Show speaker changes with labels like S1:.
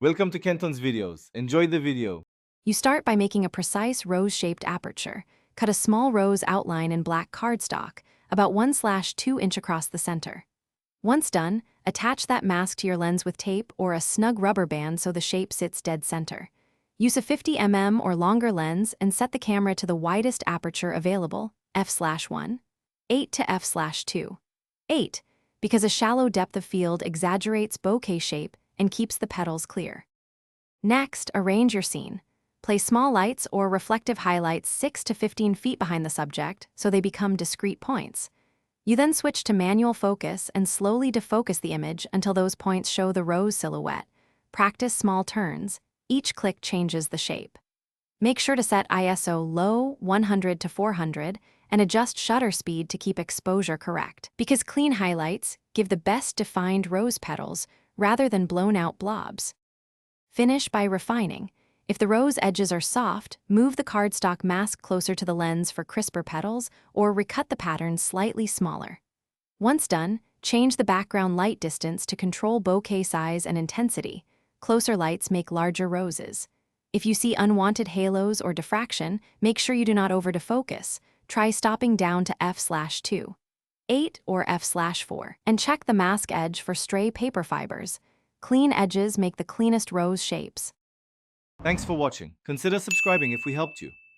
S1: Welcome to Kenton's videos. Enjoy the video.
S2: You start by making a precise rose-shaped aperture. Cut a small rose outline in black cardstock, about 1/2 inch across the center. Once done, attach that mask to your lens with tape or a snug rubber band so the shape sits dead center. Use a 50 mm or longer lens and set the camera to the widest aperture available, f/1. 8 to f/2. 8, because a shallow depth of field exaggerates bokeh shape and keeps the petals clear. Next, arrange your scene. Place small lights or reflective highlights 6 to 15 feet behind the subject so they become discrete points. You then switch to manual focus and slowly defocus the image until those points show the rose silhouette. Practice small turns. Each click changes the shape. Make sure to set ISO low, 100 to 400, and adjust shutter speed to keep exposure correct, because clean highlights give the best defined rose petals rather than blown-out blobs. Finish by refining. If the rose edges are soft, move the cardstock mask closer to the lens for crisper petals or recut the pattern slightly smaller. Once done, change the background light distance to control bokeh size and intensity. Closer lights make larger roses. If you see unwanted halos or diffraction, make sure you do not over-defocus. Try stopping down to f/2, 8 or f/4, and check the mask edge for stray paper fibers. Clean edges make the cleanest rose shapes.
S1: Thanks for watching. Consider subscribing if we helped you.